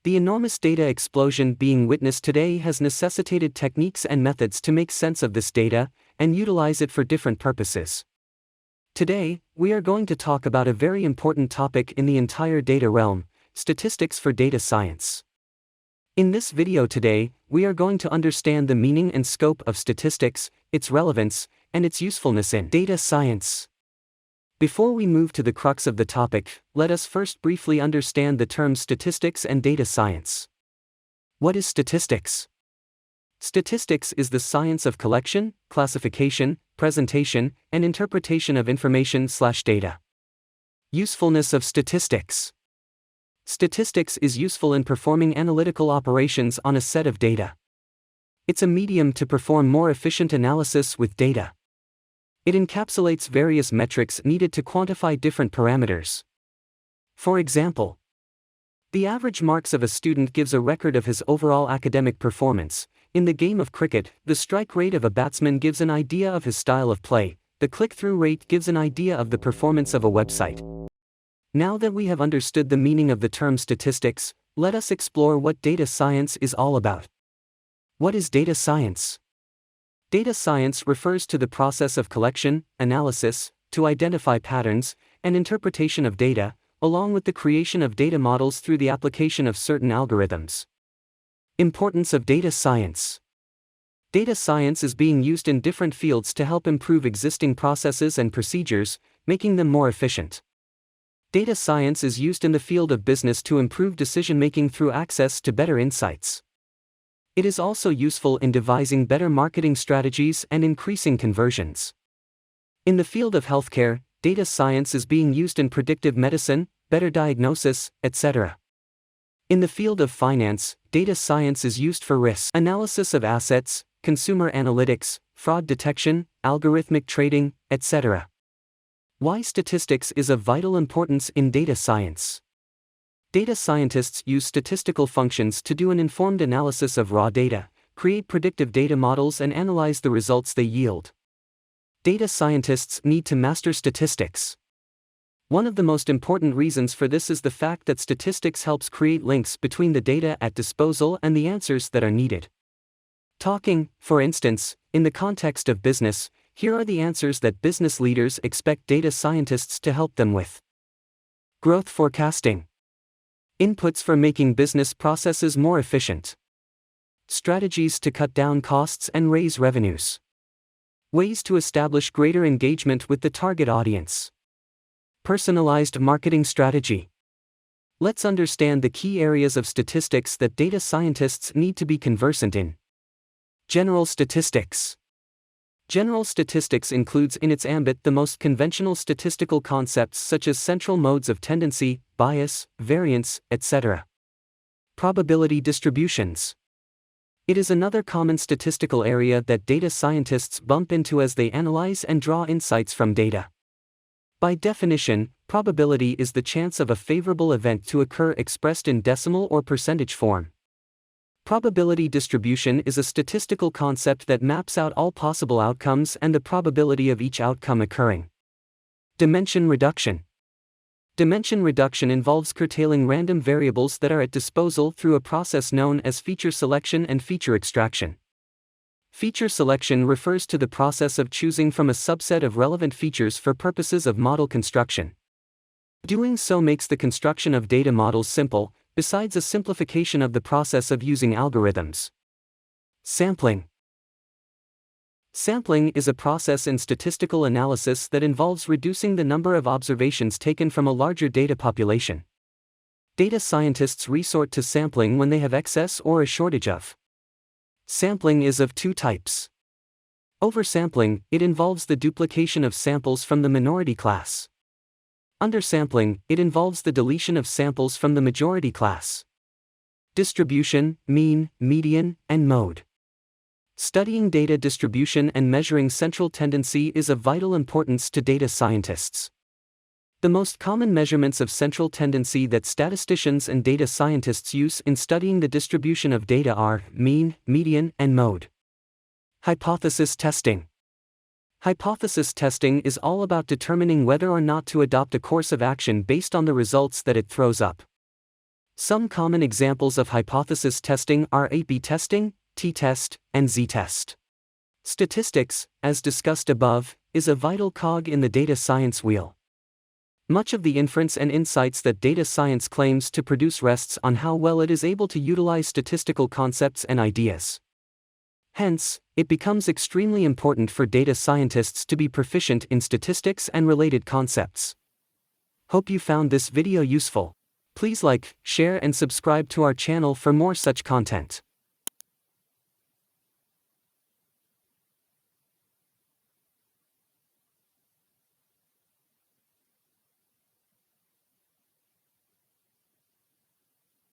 The enormous data explosion being witnessed today has necessitated techniques and methods to make sense of this data and utilize it for different purposes. Today, we are going to talk about a very important topic in the entire data realm: statistics for data science. In this video today, we are going to understand the meaning and scope of statistics, its relevance, and its usefulness in data science. Before we move to the crux of the topic, let us first briefly understand the terms statistics and data science. What is statistics? Statistics is the science of collection, classification, presentation, and interpretation of information/data. Usefulness of statistics. Statistics is useful in performing analytical operations on a set of data. It's a medium to perform more efficient analysis with data. It encapsulates various metrics needed to quantify different parameters. For example, the average marks of a student gives a record of his overall academic performance. In the game of cricket, the strike rate of a batsman gives an idea of his style of play. The click-through rate gives an idea of the performance of a website. Now that we have understood the meaning of the term statistics, let us explore what data science is all about. What is data science? Data science refers to the process of collection, analysis, to identify patterns, and interpretation of data, along with the creation of data models through the application of certain algorithms. Importance of data science. Data science is being used in different fields to help improve existing processes and procedures, making them more efficient. Data science is used in the field of business to improve decision-making through access to better insights. It is also useful in devising better marketing strategies and increasing conversions. In the field of healthcare, data science is being used in predictive medicine, better diagnosis, etc. In the field of finance, data science is used for risk analysis of assets, consumer analytics, fraud detection, algorithmic trading, etc. Why statistics is of vital importance in data science? Data scientists use statistical functions to do an informed analysis of raw data, create predictive data models, and analyze the results they yield. Data scientists need to master statistics. One of the most important reasons for this is the fact that statistics helps create links between the data at disposal and the answers that are needed. Talking, for instance, in the context of business, here are the answers that business leaders expect data scientists to help them with. Growth forecasting. Inputs for making business processes more efficient. Strategies to cut down costs and raise revenues. Ways to establish greater engagement with the target audience. Personalized marketing strategy. Let's understand the key areas of statistics that data scientists need to be conversant in. General statistics. General statistics includes in its ambit the most conventional statistical concepts such as central modes of tendency, bias, variance, etc. Probability distributions. It is another common statistical area that data scientists bump into as they analyze and draw insights from data. By definition, probability is the chance of a favorable event to occur expressed in decimal or percentage form. Probability distribution is a statistical concept that maps out all possible outcomes and the probability of each outcome occurring. Dimension reduction. Dimension reduction involves curtailing random variables that are at disposal through a process known as feature selection and feature extraction. Feature selection refers to the process of choosing from a subset of relevant features for purposes of model construction. Doing so makes the construction of data models simple, besides a simplification of the process of using algorithms. Sampling. Sampling is a process in statistical analysis that involves reducing the number of observations taken from a larger data population. Data scientists resort to sampling when they have excess or a shortage of. Sampling is of two types. Oversampling, it involves the duplication of samples from the minority class. Undersampling, it involves the deletion of samples from the majority class. Distribution, mean, median, and mode. Studying data distribution and measuring central tendency is of vital importance to data scientists. The most common measurements of central tendency that statisticians and data scientists use in studying the distribution of data are mean, median, and mode. Hypothesis testing. Hypothesis testing is all about determining whether or not to adopt a course of action based on the results that it throws up. Some common examples of hypothesis testing are A/B testing, t-test, and z-test. Statistics, as discussed above, is a vital cog in the data science wheel. Much of the inference and insights that data science claims to produce rests on how well it is able to utilize statistical concepts and ideas. Hence, it becomes extremely important for data scientists to be proficient in statistics and related concepts. Hope you found this video useful. Please like, share and subscribe to our channel for more such content.